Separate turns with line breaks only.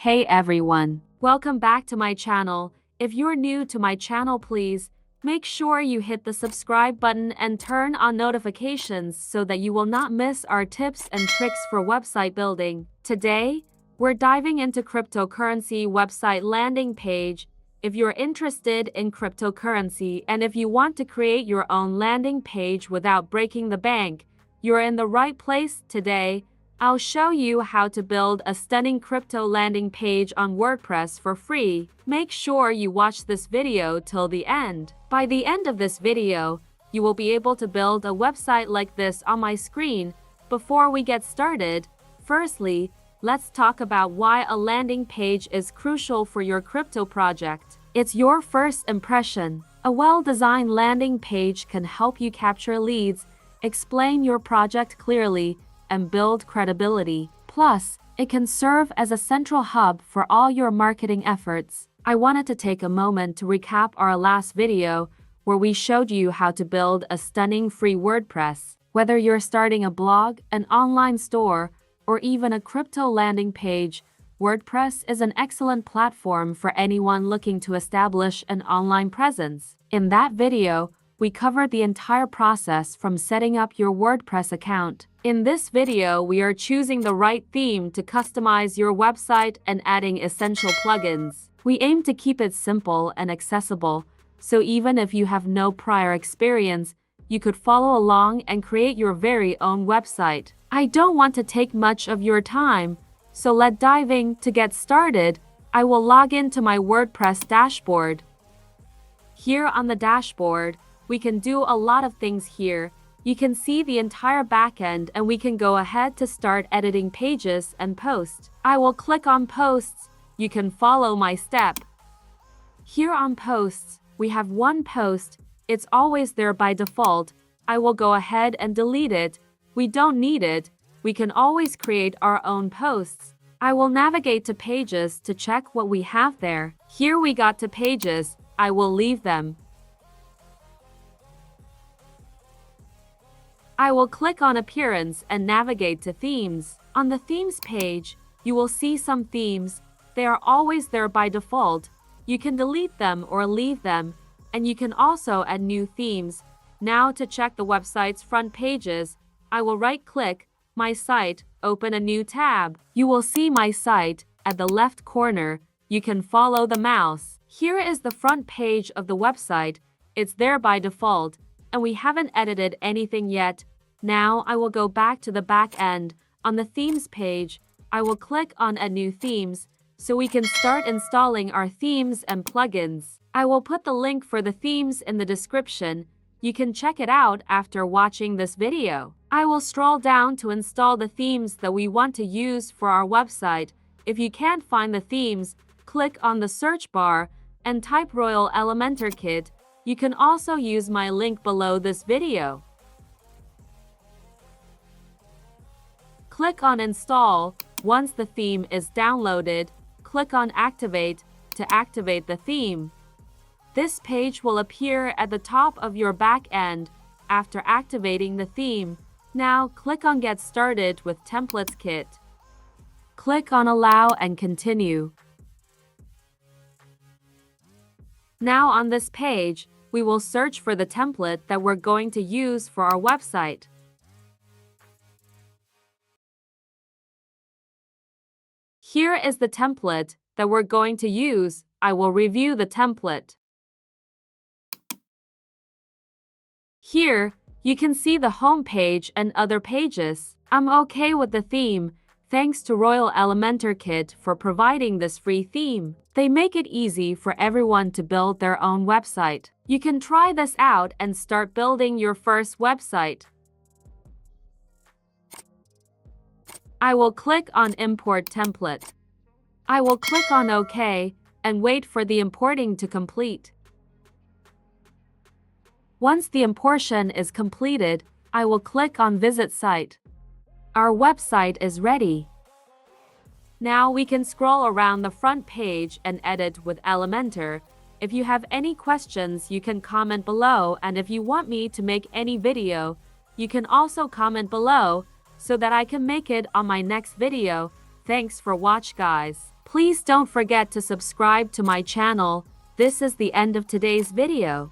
Hey everyone, welcome back to my channel. If you're new to my channel, please make sure you hit the subscribe button and turn on notifications so that you will not miss our tips and tricks for website building. Today, we're diving into cryptocurrency website landing page. If you're interested in cryptocurrency and if you want to create your own landing page without breaking the bank, you're in the right place today. I'll show you how to build a stunning crypto landing page on WordPress for free. Make sure you watch this video till the end. By the end of this video, you will be able to build a website like this on my screen. Before we get started, firstly, let's talk about why a landing page is crucial for your crypto project. It's your first impression. A well-designed landing page can help you capture leads, explain your project clearly, and build credibility. Plus, it can serve as a central hub for all your marketing efforts. I wanted to take a moment to recap our last video where we showed you how to build a stunning free WordPress. Whether you're starting a blog, an online store, or even a crypto landing page, WordPress is an excellent platform for anyone looking to establish an online presence. In that video, we covered the entire process from setting up your WordPress account. In this video, we are choosing the right theme to customize your website and adding essential plugins. We aim to keep it simple and accessible, so even if you have no prior experience, you could follow along and create your very own website. I don't want to take much of your time, so let's dive in. To get started, I will log into my WordPress dashboard. Here on the dashboard, we can do a lot of things here. You can see the entire backend and we can go ahead to start editing pages and posts. I will click on posts. You can follow my step. Here on posts, we have one post. It's always there by default. I will go ahead and delete it. We don't need it. We can always create our own posts. I will navigate to pages to check what we have there. Here we got to pages. I will leave them. I will click on Appearance and navigate to Themes. On the Themes page, you will see some themes. They are always there by default. You can delete them or leave them, and you can also add new themes. Now to check the website's front pages, I will right-click My Site, open a new tab. You will see My Site at the left corner. You can follow the mouse. Here is the front page of the website. It's there by default, and we haven't edited anything yet. Now I will go back to the back end. On the themes page, I will click on Add New Themes so we can start installing our themes and plugins. I will put the link for the themes in the description. You can check it out after watching this video. I will scroll down to install the themes that we want to use for our website. If you can't find the themes, click on the search bar and type Royal Elementor Kit. You can also use my link below this video. Click on Install. Once the theme is downloaded, click on Activate to activate the theme. This page will appear at the top of your back end after activating the theme. Now click on Get Started with Templates Kit. Click on Allow and Continue. Now on this page, we will search for the template that we're going to use for our website. Here is the template that we're going to use. I will review the template. Here, you can see the home page and other pages. I'm okay with the theme. Thanks to Royal Elementor Kit for providing this free theme. They make it easy for everyone to build their own website. You can try this out and start building your first website. I will click on Import Template. I will click on OK and wait for the importing to complete. Once the importation is completed, I will click on Visit Site. Our website is ready. Now we can scroll around the front page and edit with Elementor. If you have any questions, you can comment below, and if you want me to make any video, you can also comment below so that I can make it on my next video. Thanks for watch, guys. Please don't forget to subscribe to my channel. This is the end of today's video.